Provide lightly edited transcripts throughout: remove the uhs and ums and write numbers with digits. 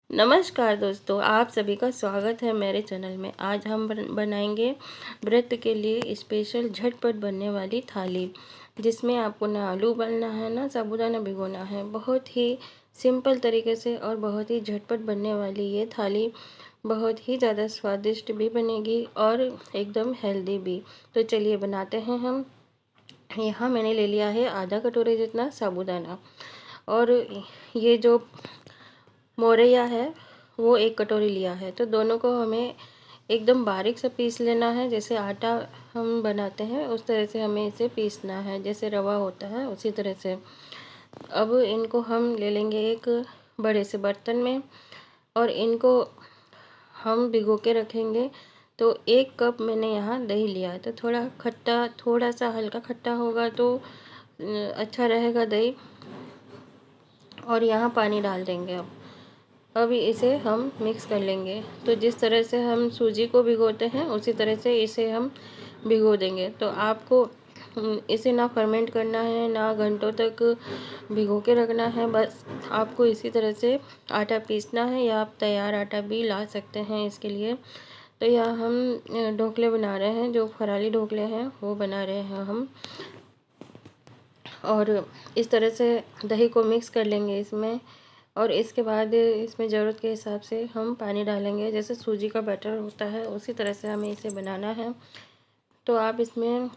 नमस्कार दोस्तों, आप सभी का स्वागत है मेरे चैनल में। आज हम बनाएंगे व्रत के लिए स्पेशल झटपट बनने वाली थाली, जिसमें आपको ना आलू उबालना है ना साबूदाना भिगोना है। बहुत ही सिंपल तरीके से और बहुत ही झटपट बनने वाली ये थाली बहुत ही ज़्यादा स्वादिष्ट भी बनेगी और एकदम हेल्दी भी। तो चलिए बनाते हैं हम। यहाँ मैंने ले लिया है आधा कटोरे जितना साबूदाना, और ये जो मोरैया है वो 1 कटोरी लिया है। तो दोनों को हमें एकदम बारीक सा पीस लेना है। जैसे आटा हम बनाते हैं उस तरह से हमें इसे पीसना है, जैसे रवा होता है उसी तरह से। अब इनको हम ले लेंगे एक बड़े से बर्तन में और इनको हम भिगो के रखेंगे। तो 1 कप मैंने यहाँ दही लिया है। तो थोड़ा खट्टा, थोड़ा सा हल्का खट्टा होगा तो अच्छा रहेगा दही। और यहाँ पानी डाल देंगे। अब इसे हम मिक्स कर लेंगे। तो जिस तरह से हम सूजी को भिगोते हैं उसी तरह से इसे हम भिगो देंगे। तो आपको इसे ना फर्मेंट करना है ना घंटों तक भिगो के रखना है। बस आपको इसी तरह से आटा पीसना है, या आप तैयार आटा भी ला सकते हैं इसके लिए। तो यहाँ हम ढोकले बना रहे हैं, जो फराली ढोकले हैं वो बना रहे हैं हम। और इस तरह से दही को मिक्स कर लेंगे इसमें। और इसके बाद इसमें ज़रूरत के हिसाब से हम पानी डालेंगे। जैसे सूजी का बैटर होता है उसी तरह से हमें इसे बनाना है। तो आप इसमें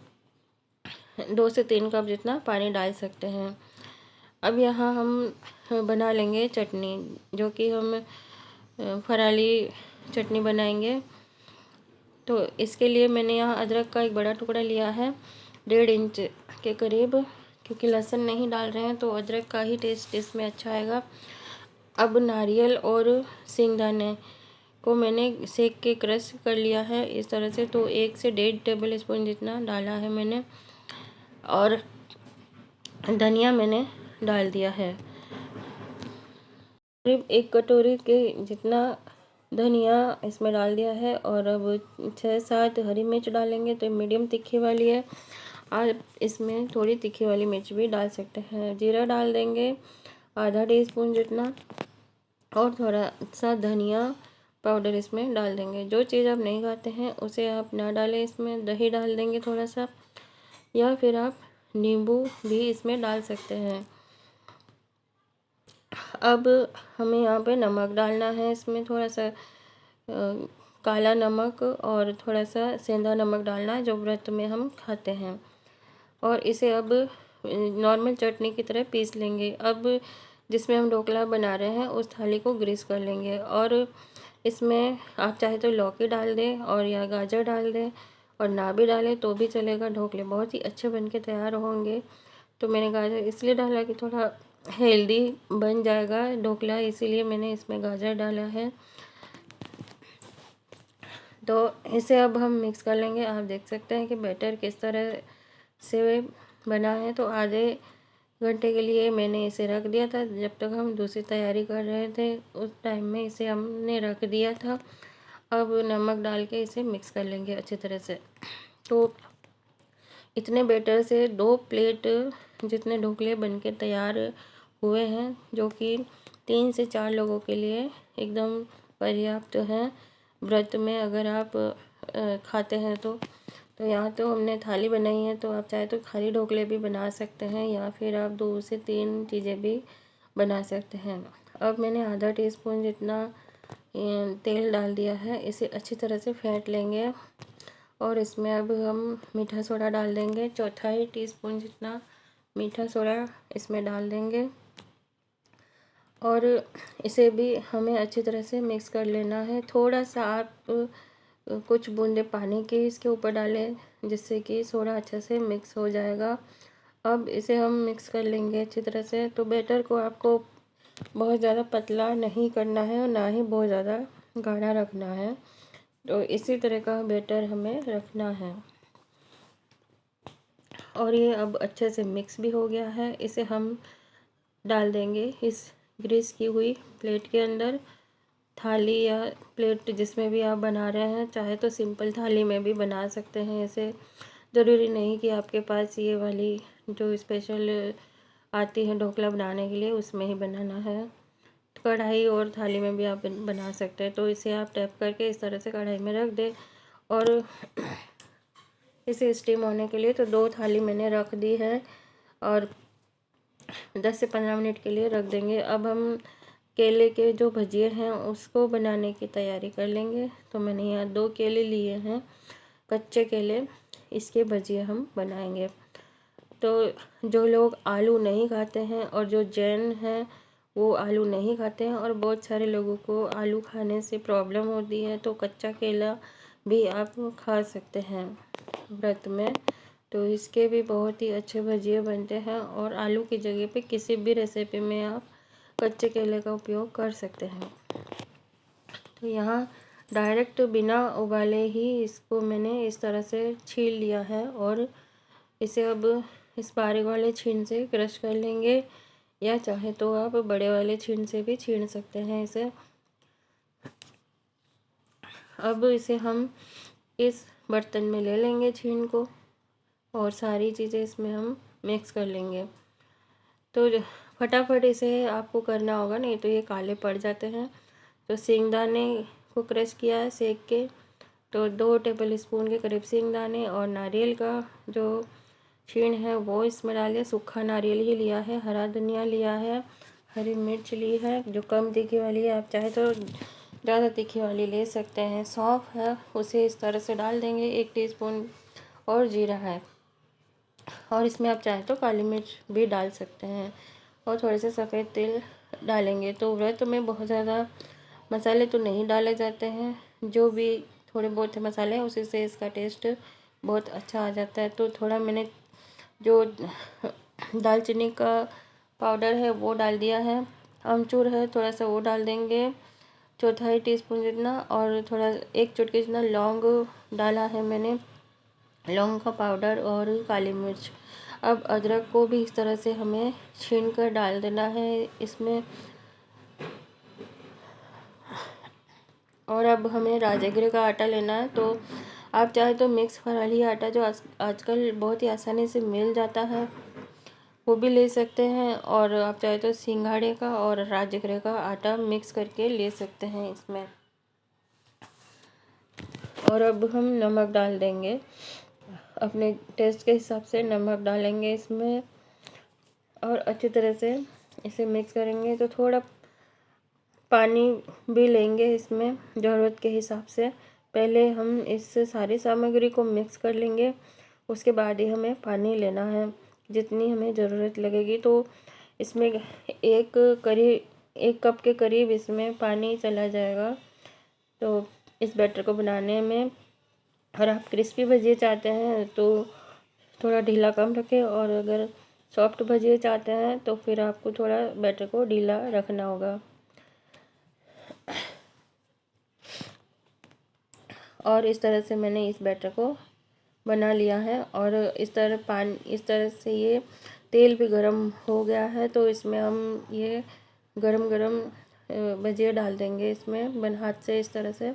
2 से 3 कप जितना पानी डाल सकते हैं। अब यहाँ हम बना लेंगे चटनी, जो कि हम फराली चटनी बनाएंगे। तो इसके लिए मैंने यहाँ अदरक का एक बड़ा टुकड़ा लिया है, 1.5 इंच के करीब। क्योंकि लहसुन नहीं डाल रहे हैं तो अदरक का ही टेस्ट इसमें अच्छा आएगा। अब नारियल और सींगदाने को मैंने सेक के क्रश कर लिया है इस तरह से। तो 1 से 1.5 टेबल स्पून जितना डाला है मैंने। और धनिया मैंने डाल दिया है, करीब 1 कटोरी के जितना धनिया इसमें डाल दिया है। और अब 6-7 हरी मिर्च डालेंगे। तो मीडियम तीखी वाली है, आप इसमें थोड़ी तीखी वाली मिर्च भी डाल सकते हैं। जीरा डाल देंगे आधा टीस्पून जितना, और थोड़ा सा धनिया पाउडर इसमें डाल देंगे। जो चीज़ आप नहीं खाते हैं उसे आप ना डालें इसमें। दही डाल देंगे थोड़ा सा, या फिर आप नींबू भी इसमें डाल सकते हैं। अब हमें यहाँ पे नमक डालना है इसमें, थोड़ा सा काला नमक और थोड़ा सा सेंधा नमक डालना है, जो व्रत में हम खाते हैं। और इसे अब नॉर्मल चटनी की तरह पीस लेंगे। अब जिसमें हम ढोकला बना रहे हैं उस थाली को ग्रीस कर लेंगे। और इसमें आप चाहे तो लौकी डाल दें और या गाजर डाल दें, और ना भी डालें तो भी चलेगा। ढोकले बहुत ही अच्छे बन के तैयार होंगे। तो मैंने गाजर इसलिए डाला कि थोड़ा हेल्दी बन जाएगा ढोकला, इसीलिए मैंने इसमें गाजर डाला है। तो इसे अब हम मिक्स कर लेंगे। आप देख सकते हैं कि बैटर किस तरह से बना है। तो आधे घंटे के लिए मैंने इसे रख दिया था। जब तक हम दूसरी तैयारी कर रहे थे उस टाइम में इसे हमने रख दिया था। अब नमक डाल के इसे मिक्स कर लेंगे अच्छी तरह से। तो इतने बैटर से 2 प्लेट जितने ढोकले बन के तैयार हुए हैं, जो कि 3 से 4 लोगों के लिए एकदम पर्याप्त हैं व्रत में, अगर आप खाते हैं तो यहाँ तो हमने थाली बनाई है। तो आप चाहे तो खाली ढोकले भी बना सकते हैं, या फिर आप 2 से 3 चीज़ें भी बना सकते हैं। अब मैंने आधा टीस्पून जितना तेल डाल दिया है। इसे अच्छी तरह से फेंट लेंगे। और इसमें अब हम मीठा सोडा डाल देंगे, 1/4 टीस्पून जितना मीठा सोडा इसमें डाल देंगे। और इसे भी हमें अच्छी तरह से मिक्स कर लेना है। थोड़ा सा आप कुछ बूंदे पानी के इसके ऊपर डालें, जिससे कि सोडा अच्छे से मिक्स हो जाएगा। अब इसे हम मिक्स कर लेंगे अच्छी तरह से। तो बैटर को आपको बहुत ज़्यादा पतला नहीं करना है और ना ही बहुत ज़्यादा गाढ़ा रखना है। तो इसी तरह का बैटर हमें रखना है। और ये अब अच्छे से मिक्स भी हो गया है। इसे हम डाल देंगे इस ग्रीस की हुई प्लेट के अंदर। थाली या प्लेट जिसमें भी आप बना रहे हैं, चाहे तो सिंपल थाली में भी बना सकते हैं। ऐसे ज़रूरी नहीं कि आपके पास ये वाली जो स्पेशल आती है ढोकला बनाने के लिए उसमें ही बनाना है। कढ़ाई और थाली में भी आप बना सकते हैं। तो इसे आप टैप करके इस तरह से कढ़ाई में रख दें और इसे स्टीम होने के लिए तो 2 थाली मैंने रख दी है और 10 से 15 मिनट के लिए रख देंगे। अब हम केले के जो भजिए हैं उसको बनाने की तैयारी कर लेंगे। तो मैंने यहाँ 2 केले लिए हैं, कच्चे केले, इसके भजिए हम बनाएंगे। तो जो लोग आलू नहीं खाते हैं और जो जैन हैं वो आलू नहीं खाते हैं और बहुत सारे लोगों को आलू खाने से प्रॉब्लम होती है, तो कच्चा केला भी आप खा सकते हैं व्रत में। तो इसके भी बहुत ही अच्छे भजिए बनते हैं और आलू की जगह पे किसी भी रेसिपी में आप कच्चे केले का उपयोग कर सकते हैं। तो यहाँ डायरेक्ट बिना उबाले ही इसको मैंने इस तरह से छील लिया है और इसे अब इस बारीक वाले छीन से क्रश कर लेंगे, या चाहे तो आप बड़े वाले छीन से भी छीन सकते हैं इसे। अब इसे हम इस बर्तन में ले लेंगे छीन को और सारी चीज़ें इसमें हम मिक्स कर लेंगे। तो फटाफट इसे आपको करना होगा, नहीं तो ये काले पड़ जाते हैं। तो सींगदाने को क्रश किया है सेक के, तो 2 टेबल स्पून के करीब सींगदाने और नारियल का जो छीण है वो इसमें डालिए। सूखा नारियल ही लिया है, हरा धनिया लिया है, हरी मिर्च ली है जो कम तीखी वाली है, आप चाहे तो ज़्यादा तीखी वाली ले सकते हैं। सौंफ है उसे इस तरह से डाल देंगे 1 टीस्पून, और जीरा है, और इसमें आप चाहें तो काली मिर्च भी डाल सकते हैं, और थोड़े से सफ़ेद तिल डालेंगे। तो व्रत में बहुत ज़्यादा मसाले तो नहीं डाले जाते हैं, जो भी थोड़े बहुत मसाले हैं उसी से इसका टेस्ट बहुत अच्छा आ जाता है। तो थोड़ा मैंने जो दालचीनी का पाउडर है वो डाल दिया है, अमचूर है थोड़ा सा वो डाल देंगे 1/4 टीस्पून जितना, और थोड़ा 1 चुटकी जितना लौंग डाला है मैंने, लौंग का पाउडर, और काली मिर्च। अब अदरक को भी इस तरह से हमें छीन कर डाल देना है इसमें। और अब हमें राजगिरे का आटा लेना है, तो आप चाहे तो मिक्स फराली आटा जो आजकल बहुत ही आसानी से मिल जाता है वो भी ले सकते हैं, और आप चाहे तो सिंघाड़े का और राजगिरे का आटा मिक्स करके ले सकते हैं इसमें। और अब हम नमक डाल देंगे, अपने टेस्ट के हिसाब से नमक डालेंगे इसमें, और अच्छी तरह से इसे मिक्स करेंगे। तो थोड़ा पानी भी लेंगे इसमें ज़रूरत के हिसाब से। पहले हम इस सारी सामग्री को मिक्स कर लेंगे, उसके बाद ही हमें पानी लेना है जितनी हमें ज़रूरत लगेगी। तो इसमें 1 कप के करीब इसमें पानी चला जाएगा। तो इस बैटर को बनाने में, और आप क्रिस्पी भजिए चाहते हैं तो थोड़ा ढीला कम रखें, और अगर सॉफ्ट भजिए चाहते हैं तो फिर आपको थोड़ा बैटर को ढीला रखना होगा। और इस तरह से मैंने इस बैटर को बना लिया है, और इस तरह से ये तेल भी गरम हो गया है। तो इसमें हम ये गरम गरम भजिए डाल देंगे इसमें हाथ से इस तरह से।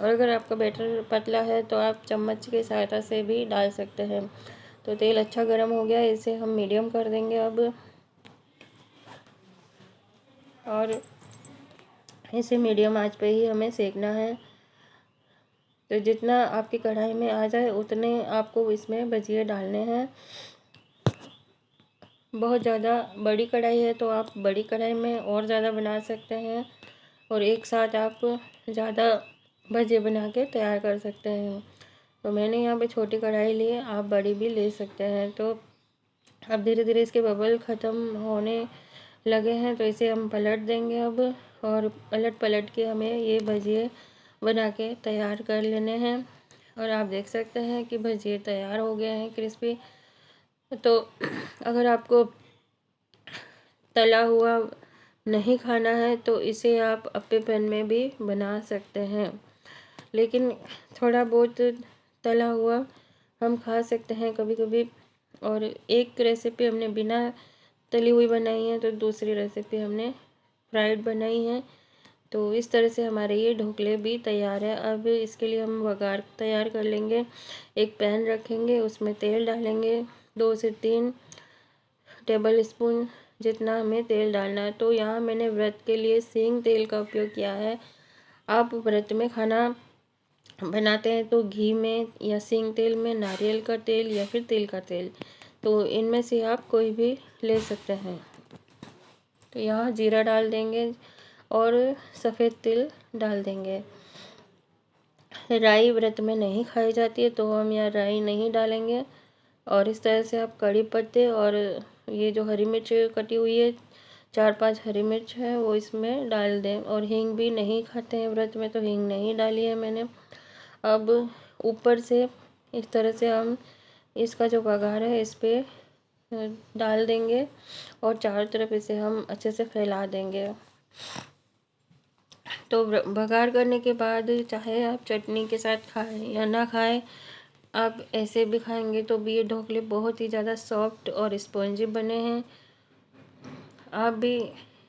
और अगर आपका बैटर पतला है तो आप चम्मच की सहायता से भी डाल सकते हैं। तो तेल अच्छा गरम हो गया, इसे हम मीडियम कर देंगे अब, और इसे मीडियम आंच पे ही हमें सेकना है। तो जितना आपकी कढ़ाई में आ जाए उतने आपको इसमें भजिए डालने हैं। बहुत ज़्यादा बड़ी कढ़ाई है तो आप बड़ी कढ़ाई में और ज़्यादा बना सकते हैं, और एक साथ आप ज़्यादा भजिए बना के तैयार कर सकते हैं। तो मैंने यहाँ पे छोटी कढ़ाई ली है, आप बड़ी भी ले सकते हैं। तो अब धीरे धीरे इसके बबल ख़त्म होने लगे हैं, तो इसे हम पलट देंगे अब, और पलट पलट के हमें ये भजिए बना के तैयार कर लेने हैं। और आप देख सकते हैं कि भजिए तैयार हो गए हैं क्रिस्पी। तो अगर आपको तला हुआ नहीं खाना है तो इसे आप अपने पैन में भी बना सकते हैं, लेकिन थोड़ा बहुत तला हुआ हम खा सकते हैं कभी कभी। और एक रेसिपी हमने बिना तली हुई बनाई है, तो दूसरी रेसिपी हमने फ्राइड बनाई है। तो इस तरह से हमारे ये ढोकले भी तैयार है। अब इसके लिए हम वघार तैयार कर लेंगे। एक पैन रखेंगे, उसमें तेल डालेंगे 2 से 3 टेबल स्पून जितना हमें तेल डालना है। तो यहाँ मैंने व्रत के लिए सींग तेल का उपयोग किया है। आप व्रत में खाना बनाते हैं तो घी में या सींग तेल में, नारियल का तेल या फिर तिल का तेल, तो इनमें से आप कोई भी ले सकते हैं। तो यहाँ जीरा डाल देंगे और सफ़ेद तिल डाल देंगे। राई व्रत में नहीं खाई जाती है तो हम यहाँ राई नहीं डालेंगे। और इस तरह से आप कड़ी पत्ते और ये जो हरी मिर्च कटी हुई है, 4-5 हरी मिर्च है, वो इसमें डाल दें। और हींग भी नहीं खाते हैं व्रत में तो हींग नहीं डाली है मैंने। अब ऊपर से इस तरह से हम इसका जो बघार है इस पर डाल देंगे और चारों तरफ इसे हम अच्छे से फैला देंगे। तो बघार करने के बाद चाहे आप चटनी के साथ खाएं या ना खाएं, आप ऐसे भी खाएंगे तो भी ये ढोकले बहुत ही ज़्यादा सॉफ्ट और स्पॉन्जी बने हैं। आप भी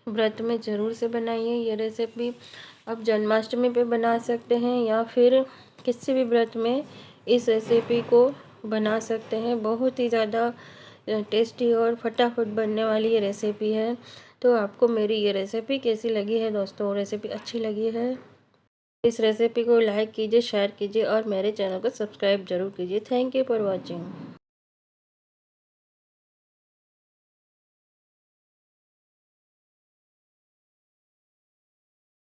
व्रत में ज़रूर से बनाइए ये रेसिपी। आप जन्माष्टमी पे बना सकते हैं या फिर किसी भी व्रत में इस रेसिपी को बना सकते हैं। बहुत ही ज़्यादा टेस्टी और फटाफट बनने वाली ये रेसिपी है। तो आपको मेरी ये रेसिपी कैसी लगी है दोस्तों? रेसिपी अच्छी लगी है इस रेसिपी को लाइक कीजिए, शेयर कीजिए और मेरे चैनल को सब्सक्राइब जरूर कीजिए। Thank you for watching.